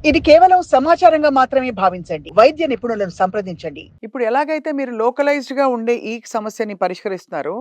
ఇది కేవలం సమాచారంగా మాత్రమే భావించండి. వైద్య నిపుణులను సంప్రదించండి. ఇప్పుడు ఎలాగైతే మీరు లోకలైజ్డ్‌గా ఉండే ఈ సమస్యని పరిష్కరిస్తున్నారో,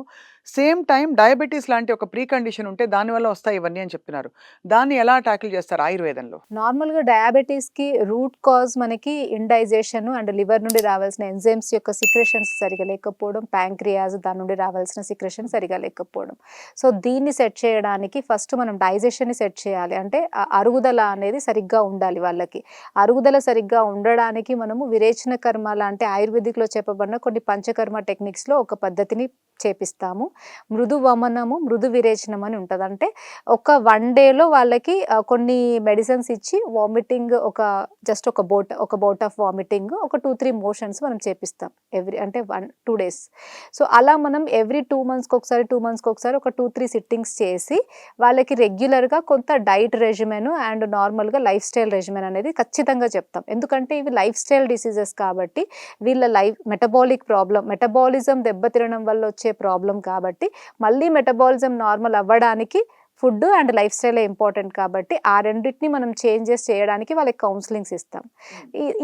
సేమ్ టైమ్ డయాబెటిస్ లాంటి ఒక ప్రీ కండిషన్ ఉంటే దానివల్ల వస్తాయి ఇవన్నీ అని చెప్తున్నారు. దాన్ని ఎలా టాకిల్ చేస్తారు ఆయుర్వేదంలో? నార్మల్‌గా డయాబెటిస్‌కి రూట్ కాజ్ మనకి ఇండైజెషన్ అండ్ లివర్ నుండి రావాల్సిన ఎంజైమ్స్ యొక్క సిక్రెషన్స్ సరిగ్గా లేకపోవడం, ప్యాంక్రియాస్ దాని నుండి రావాల్సిన సిక్రెషన్ సరిగ్గా లేకపోవడం. సో, దీన్ని సెట్ చేయడానికి ఫస్ట్ మనం డైజెషన్‌ని సెట్ చేయాలి. అంటే అరుగుదల అనేది సరిగ్గా ఉండాలి వాళ్ళకి. అరుగుదల సరిగ్గా ఉండడానికి మనము విరేచన కర్మ లాంటి ఆయుర్వేదిక్‌లో చెప్పబడిన కొన్ని పంచకర్మ టెక్నిక్స్‌లో ఒక పద్ధతిని చేపిస్తాము. మృదు వమనము, మృదు విరేచనం అని ఉంటది. అంటే ఒక 1 డేలో వాళ్ళకి కొన్ని మెడిసిన్స్ ఇచ్చి వామిటింగ్ జస్ట్ ఒక బౌట్ ఆఫ్ వామిటింగ్ ఒక 2, 3 మోషన్స్ మనం చేపిస్తాం. అంటే 2 డేస్. సో, అలా మనం ఎవ్రీ 2 మంత్స్‌కి ఒకసారి, 2 మంత్స్‌కి ఒకసారి ఒక 2, 3 సిట్టింగ్స్ చేసి వాళ్ళకి రెగ్యులర్‌గా కొంత డైట్ రెజిమెన్ అండ్ నార్మల్‌గా లైఫ్ స్టైల్ రెజిమెన్ అనేది ఖచ్చితంగా చెప్తాం. ఎందుకంటే ఇవి లైఫ్ స్టైల్ డిసీజెస్ కాబట్టి వీళ్ళ మెటబాలిజం దెబ్బతినడం వల్ల వచ్చే ప్రాబ్లమ్ కాబట్టి మళ్ళీ మెటబాలిజం నార్మల్ అవ్వడానికి ఫుడ్ అండ్ లైఫ్ స్టైలే ఇంపార్టెంట్ కాబట్టి ఆ రెండిటిని మనం చేంజెస్ చేయడానికి వాళ్ళకి కౌన్సిలింగ్స్ ఇస్తాం.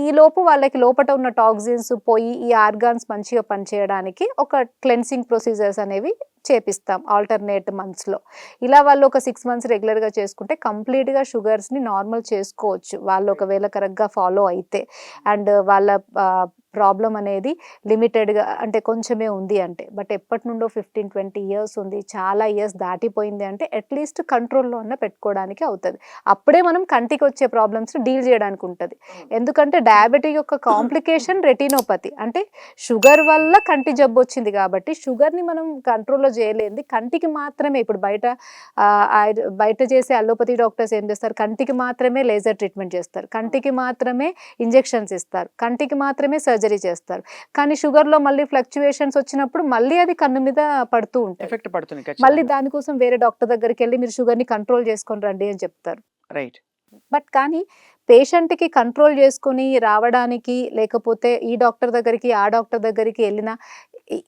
ఈ లోపు వాళ్ళకి లోపట ఉన్న టాక్సిన్స్ పోయి ఈ ఆర్గాన్స్ మంచిగా పనిచేయడానికి ఒక క్లెన్సింగ్ ప్రొసీజర్స్ అనేవి చేపిస్తాం ఆల్టర్నేట్ మంత్స్‌లో. ఇలా వాళ్ళు ఒక 6 మంత్స్ రెగ్యులర్‌గా చేసుకుంటే కంప్లీట్‌గా షుగర్స్‌ని నార్మల్ చేసుకోవచ్చు. వాళ్ళు ఒకవేళ కరెక్ట్‌గా ఫాలో అయితే. అండ్ వాళ్ళ ప్రాబ్లమ్ అనేది లిమిటెడ్‌గా అంటే కొంచెమే ఉంది అంటే. బట్ ఎప్పటి నుండో 15, 20 ఇయర్స్ ఉంది. చాలా ఇయర్స్ దాటిపోయింది అంటే అట్‌లీస్ట్ కంట్రోల్‌లో అన్నా పెట్టుకోవడానికి అవుతది. అప్పుడే మనం కంటికొచ్చే ప్రాబ్లమ్స్‌ని డీల్ చేయడానికి ఉంటది. ఎందుకంటే డయాబెటిక్ యొక్క కాంప్లికేషన్ రెటినోపతి. అంటే షుగర్ వల్ల కంటి జబ్బు వచ్చింది కాబట్టి షుగర్‌ని మనం కంట్రోల్‌లో చేయలేనిది కంటికి మాత్రమే ఇప్పుడు బయట చేసే అలోపతి డాక్టర్స్ ఏం చేస్తారు? కంటికి మాత్రమే లేజర్ ట్రీట్మెంట్ చేస్తారు. కంటికి మాత్రమే ఇంజెక్షన్స్ ఇస్తారు. కంటికి మాత్రమే సర్జరీ చేస్తారు. కానీ షుగర్‌లో మళ్ళీ ఫ్లక్చుయేషన్స్ వచ్చినప్పుడు మళ్ళీ అది కన్ను మీద పడుతూ ఉంటది. ఎఫెక్ట్ పడుతుంది మళ్ళీ ఖచ్చితంగా. దానికోసం వేరే డాక్టర్ దగ్గరికెళ్ళి మీరు షుగర్‌ని కంట్రోల్ చేసుకొని రండి అని చెప్తారు. రైట్. బట్ కానీ పేషెంట్‌కి కంట్రోల్ చేసుకొని రావడానికి లేకపోతే ఈ డాక్టర్ దగ్గరికి, ఆ డాక్టర్ దగ్గరికి ఎళ్ళినా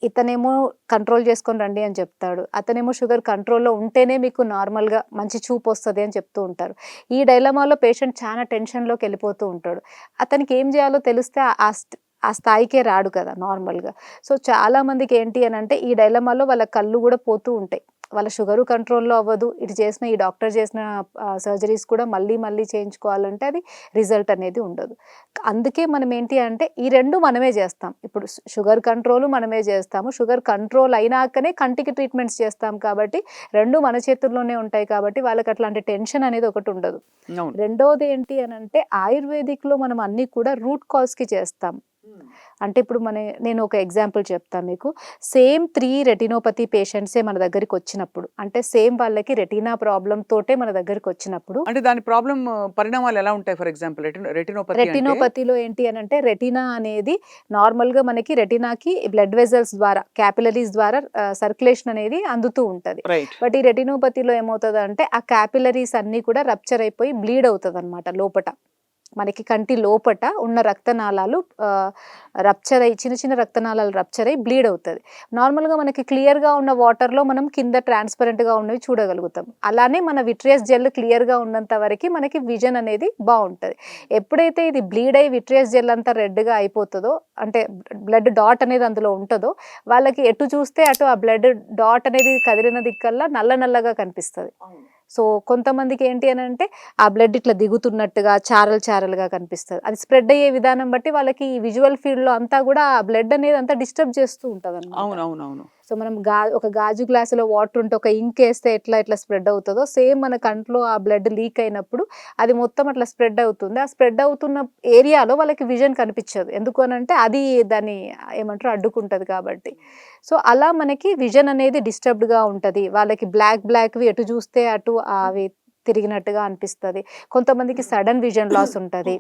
ఇతనేమో కంట్రోల్ చేసుకొని రండి అని చెప్తాడు. అతనేమో షుగర్ కంట్రోల్‌లో ఉంటేనే మీకు నార్మల్‌గా మంచి చూపొస్తది అని చెప్తూ ఉంటారు. ఈ డైలమాలో పేషెంట్ చాలా టెన్షన్‌లోకెళ్ళిపోతూ ఉంటాడు. అతనికి ఏం చేయాలో తెలిస్తే ఆ స్థాయికే రాడు కదా నార్మల్‌గా. సో, చాలా మందికి ఏంటి అనంటే ఈ డైలమాలో వాళ్ళ కళ్ళు కూడా పోతూ ఉంటాయి. వాళ్ళ షుగరు కంట్రోల్‌లో అవ్వదు. ఈ డాక్టర్ చేసిన సర్జరీస్ కూడా మళ్ళీ మళ్ళీ చేయించుకోవాలంటే అది రిజల్ట్ అనేది ఉండదు. అందుకే మనం ఏంటి అంటే ఈ 2 మనమే చేస్తాం. ఇప్పుడు షుగర్ కంట్రోల్ మనమే చేస్తాము. షుగర్ కంట్రోల్ అయినాకనే కంటికి ట్రీట్మెంట్స్ చేస్తాం కాబట్టి 2 మన చేతుల్లోనే ఉంటాయి కాబట్టి వాళ్ళకి అట్లాంటి టెన్షన్ అనేది ఒకటి ఉండదు. అవును. రెండోది ఏంటి అనంటే ఆయుర్వేదిక్‌లో మనం అన్నీ కూడా రూట్ కాజ్‌కి చేస్తాం. అంటే ఇప్పుడు నేను ఒక ఎగ్జాంపుల్ చెప్తా మీకు. సేమ్ 3 రెటినోపతి పేషెంట్సే మన దగ్గరికొచ్చినప్పుడు, అంటే సేమ్ వాళ్ళకి రెటీనా ప్రాబ్లమ్ తోటే మన దగ్గరికొచ్చినప్పుడు అంటే దాని ప్రాబ్లమ్ పరిణామాలు ఎలా ఉంటాయి? ఫర్ ఎగ్జాంపుల్ రెటినోపతి అంటే రెటినోపతిలో ఏంటి అనంటే రెటీనా అనేది నార్మల్‌గా మనకి రెటీనాకి బ్లడ్ వెసెల్స్ ద్వారా, క్యాపిలరీస్ ద్వారా సర్క్యులేషన్ అనేది అందుతూ ఉంటది. రైట్. బట్ ఈ రెటినోపతిలో ఏమవుతదంటే ఆ క్యాపిలరీస్ అన్నీ కూడా రప్చర్ అయిపోయి బ్లీడ్ అవుతదనమాట లోపట. మనకి కంటి లోపట ఉన్న రక్తనాళాలు చిన్న చిన్న రక్తనాళాలు రప్చర్ అయ్యి బ్లీడ్ అవుతది. నార్మల్‌గా మనకి క్లియర్‌గా ఉన్న వాటర్‌లో మనం కింద ట్రాన్స్‌పరెంట్‌గా ఉన్నవి చూడగలుగుతాం. అలానే మన విట్రియస్ జెల్ క్లియర్‌గా ఉన్నంత వరకి మనకి విజన్ అనేది బావుంటది. ఎప్పుడైతే ఇది బ్లీడ్ అయ్యి విట్రియస్ జెల్ అంతా రెడ్‌గా అయిపోతదో, అంటే బ్లడ్ డాట్ అనేది అందులో ఉంటదో, వాళ్ళకి ఎటు చూస్తే అటు ఆ బ్లడ్ డాట్ అనేది కదిలిన దిక్కల్లా నల్ల నల్లగా కనిపిస్తది. సో, కొంతమందికి ఏంటి అనంటే ఆ బ్లడ్ ఇట్లా దిగుతున్నట్టుగా చారలు చారలుగా కనిపిస్తది. అది స్ప్రెడ్ అయ్యే విధానం బట్టి వాళ్ళకి ఈ విజువల్ ఫీల్డ్‌లో అంతా గూడా ఆ బ్లడ్ అనేది అంతా డిస్టర్బ్ చేస్తూ ఉంటదనమాట. అవునవునవును. సో, మనం ఒక గాజు గ్లాసులో వాటర్ ఉంటే ఒక ఇంకేస్తే ఇట్లా స్ప్రెడ్ అవుతదో సేమ్ మన కంట్లో ఆ బ్లడ్ లీక్ అయినప్పుడు అది మొత్తం అట్లా స్ప్రెడ్ అవుతుంది. ఆ స్ప్రెడ్ అవుతున్న ఏరియాలో వాళ్ళకి విజన్ కనిపించదు. ఎందుకు అనంటే అది దాన్ని ఏమంటారు అడ్డుకుంటది కాబట్టి. సో, అలా మనకి విజన్ అనేది డిస్టర్బ్డ్‌గా ఉంటది. వాళ్ళకి బ్లాక్‌వి ఎటు చూస్తే అటు అవి తిరిగినట్టుగా అనిపిస్తది. కొంతమందికి సడెన్ విజన్ లాస్ ఉంటది.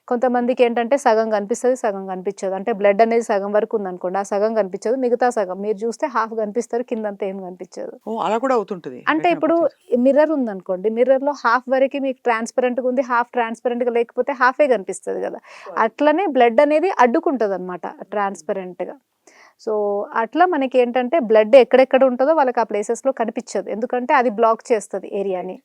కొంతమందికేంటంటే సగం కనిపిస్తది, సగం కనిపించదు. అంటే బ్లడ్ అనేది సగం వరకు ఉందనుకోండి. ఆ సగం కనిపించదు. మిగతా సగం మీరు చూస్తే హాఫ్ కనిపిస్తది. కిందంతా ఏం కనిపించదు. ఓహ్! అలా కూడా అవుతుంటది అంటే ఇప్పుడు రెటినోపతి. మిర్రర్ ఉందనుకోండి. మిర్రర్‌లో హాఫ్ వరకి మీకు ట్రాన్స్‌పరెంట్‌గా ఉంది. హాఫ్ ట్రాన్స్‌పరెంట్‌గా లేకపోతే హాఫే కనిపిస్తది గదా! అట్లనే బ్లడ్ అనేది అడ్డుకుంటదనమాట ట్రాన్స్‌పరెంట్‌గా. సో, అట్లా మనకేంటంటే బ్లడ్ ఎక్కడెక్కడ ఉంటదో వాళ్ళకి ఆ ప్లేసెస్‌లో కనిపించదు. ఎందుకంటే అది బ్లాక్ చేస్తది ఏరియాని.